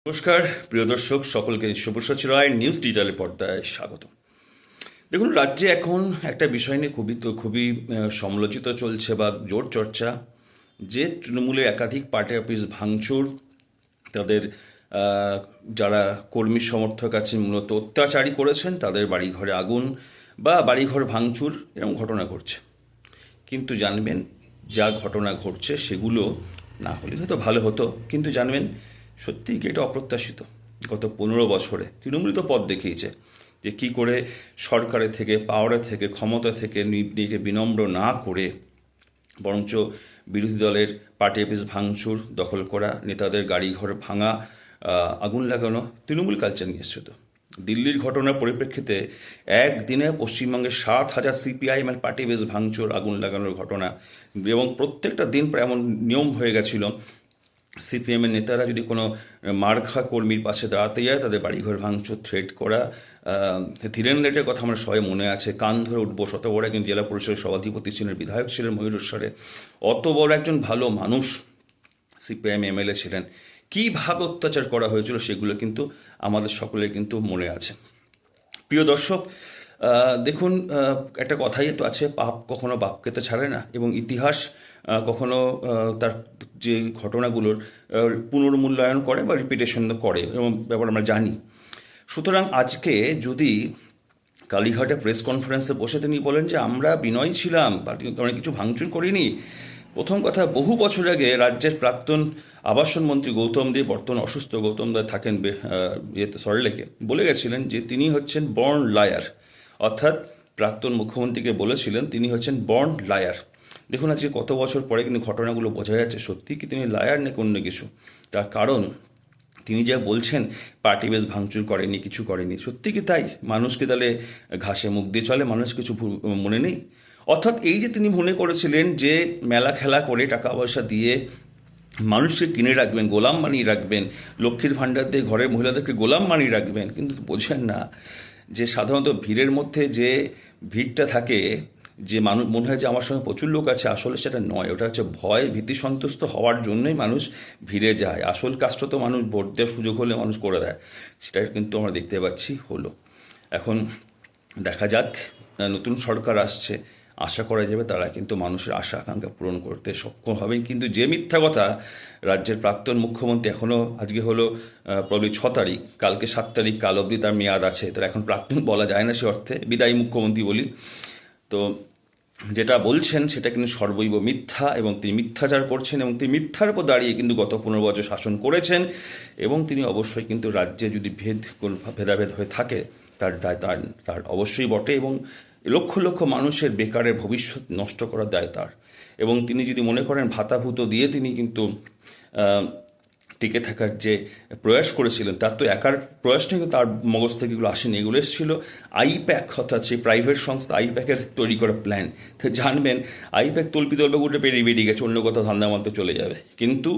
নমস্কার প্রিয় দর্শক, সকলকে শুভসচি রায় নিউজ ডিজিটালের পর্দায় স্বাগত। দেখুন, রাজ্যে এখন একটা বিষয় নিয়ে খুবই সমালোচিত চলছে বা জোর চর্চা, যে তৃণমূলের একাধিক পার্টি অফিস ভাঙচুর, তাদের যারা কর্মী সমর্থক আছেন মূলত অত্যাচারী করেছেন, তাদের বাড়িঘরে আগুন বা বাড়িঘর ভাঙচুর এরকম ঘটনা ঘটছে। কিন্তু জানবেন, যা ঘটনা ঘটছে সেগুলো না হলে হয়তো ভালো হতো, কিন্তু জানবেন সত্যিই কি এটা অপ্রত্যাশিত। গত 15 বছরে তৃণমূল তো পথ দেখিয়েছে যে কি করে সরকারের থেকে, পাওয়ারের থেকে, ক্ষমতা থেকে নিজেকে বিনম্র না করে বরঞ্চ বিরোধী দলের পার্টি অফিস ভাঙচুর, দখল করা, নেতাদের গাড়িঘর ভাঙা, আগুন লাগানো তৃণমূল কালচার নিয়ে এসছে। তো দিল্লির ঘটনার পরিপ্রেক্ষিতে একদিনে পশ্চিমবঙ্গে 7,000 সিপিআইএমের পার্টি অফিস ভাঙচুর, আগুন লাগানোর ঘটনা, এবং প্রত্যেকটা দিন প্রায় এমন নিয়ম হয়ে গেছিল, সিপিএমের নেতারা যদি কোনো মারখা কর্মীর পাশে দাঁড়াতে যায় তাদের বাড়িঘর ভাঙচুর, থ্রেট করা। ধীরেন রেটের কথা আমার সবাই মনে আছে, কান ধরে উঠবো, অত বড় একজন জেলা পরিষদের সভাধিপতি ছিলেন, বিধায়ক ছিলেন ময়ূরেশ্বরে, অত বড় একজন ভালো মানুষ, সিপিআইএম এমএলএ ছিলেন, কীভাবে অত্যাচার করা হয়েছিল সেগুলো কিন্তু আমাদের সকলের কিন্তু মনে আছে। প্রিয় দর্শক, দেখুন, একটা কথাই তো আছে, পাপ কখনো বাপকে তো ছাড়ে না, এবং ইতিহাস কখনো তার যে ঘটনাগুলোর পুনর্মূল্যায়ন করে বা রিপিটেশন করে, এবং ব্যাপার আমরা জানি। সুতরাং আজকে যদি কালীঘাটে প্রেস কনফারেন্সে বসে তিনি বলেন যে আমরা বিনয়ী ছিলাম, আমরা কিছু ভাঙচুর করিনি। প্রথম কথা, বহু বছর আগে রাজ্যের প্রাক্তন আবাসন মন্ত্রী গৌতম দে, বর্তমান অসুস্থ গৌতম দে, থাকেন সল্টলেকে, বলে গেছিলেন যে তিনি হচ্ছেন বর্ন লায়ার, অর্থাৎ প্রাক্তন মুখ্যমন্ত্রীকে বলেছিলেন তিনি হচ্ছেন বর্ন লায়ার। দেখুন আজকে কত বছর পরে কিন্তু ঘটনাগুলো বোঝা যাচ্ছে সত্যি কি তিনি লায়ার নাকি অন্য কিছু। তার কারণ তিনি যা বলছেন পার্টি বেশ ভাঙচুর করেনি, কিছু করেনি, সত্যি কি তাই? মানুষকে তাহলে ঘাসে মুখ দিয়ে চলে, মানুষ কিছু মনে নেই? অর্থাৎ এই যে তিনি মনে করেছিলেন যে মেলা খেলা করে টাকা পয়সা দিয়ে মানুষকে কিনে রাখবেন, গোলাম বানিয়ে রাখবেন, লক্ষ্মীর ভাণ্ডার দিয়ে ঘরের মহিলাদেরকে গোলাম বানিয়ে রাখবেন, কিন্তু বোঝেন না যে সাধারণত ভিড়ের মধ্যে যে ভিড়টা থাকে, যে মানুষ মনে হয় যে আমার সঙ্গে প্রচুর লোক আছে, আসলে সেটা নয়। ওটা হচ্ছে ভয়, ভীতি সন্তুষ্ট হওয়ার জন্যই মানুষ ভিড়ে যায়। আসল কাজটা তো মানুষ ভোট দেওয়ার সুযোগ হলে মানুষ করে দেয়, সেটা কিন্তু আমরা দেখতে পাচ্ছি হলো। এখন দেখা যাক, নতুন সরকার আসছে, আশা করা যাবে তারা কিন্তু মানুষের আশা আকাঙ্ক্ষা পূরণ করতে সক্ষম হবেন। কিন্তু যে মিথ্যা কথা রাজ্যের প্রাক্তন মুখ্যমন্ত্রী, এখনও আজকে হলো প্রবলি 6 তারিখ, কালকে 7 তারিখ, কাল অবধি তার মেয়াদ আছে, তার এখন প্রাক্তন বলা যায় না, সে অর্থে বিদায়ী মুখ্যমন্ত্রী বলি। তো যেটা বলছেন সেটা কিন্তু সর্বৈব মিথ্যা, এবং তিনি মিথ্যাচার করছেন, এবং তিনি মিথ্যার উপর দাঁড়িয়ে কিন্তু গত 15 বছর শাসন করেছেন। এবং তিনি অবশ্যই কিন্তু রাজ্যে যদি ভেদাভেদ হয়ে থাকে তার দায় তার অবশ্যই বটে, এবং লক্ষ লক্ষ মানুষের বেকারের ভবিষ্যৎ নষ্ট করার দায় তার। এবং তিনি যদি মনে করেন ভাতাভূত দিয়ে তিনি কিন্তু টিকে থাকার যে প্রয়াস করেছিলেন, তার তো একার প্রয়াস নেই, তার মগজ থেকে এগুলো আসেনি, এগুলো এসেছিল আইপ্যাক, অর্থাৎ সেই প্রাইভেট সংস্থা আইপ্যাকের তৈরি করা প্ল্যান। তো জানবেন আইপ্যাক তল্পি উঠে বেরিয়ে গেছে, অন্য কোথাও ধান্দা মানতে চলে যাবে। কিন্তু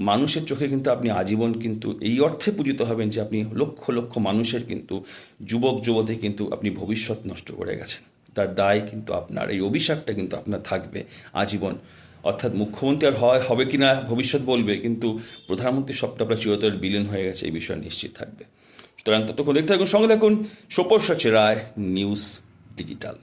মানুষের চোখে কিন্তু আপনি আজীবন কিন্তু এই অর্থে পূজিত হবেন যে আপনি লক্ষ লক্ষ মানুষের কিন্তু যুবক যুবতী কিন্তু আপনি ভবিষ্যৎ নষ্ট করে গেছেন। তার দায় কিন্তু আপনার, এই অভিশাপটা কিন্তু আপনার থাকবে আজীবন। অর্থাৎ মুখ্যমন্ত্রী আর হবে কি না ভবিষ্যৎ বলবে, কিন্তু প্রধানমন্ত্রীর সবটা আপনার চিরতরে বিলীন হয়ে গেছে, এই বিষয়ে নিশ্চিত থাকবে। সুতরাং ততক্ষণ দেখতে থাকুন, সঙ্গে থাকুন, শুভসচি রায় নিউজ ডিজিটাল।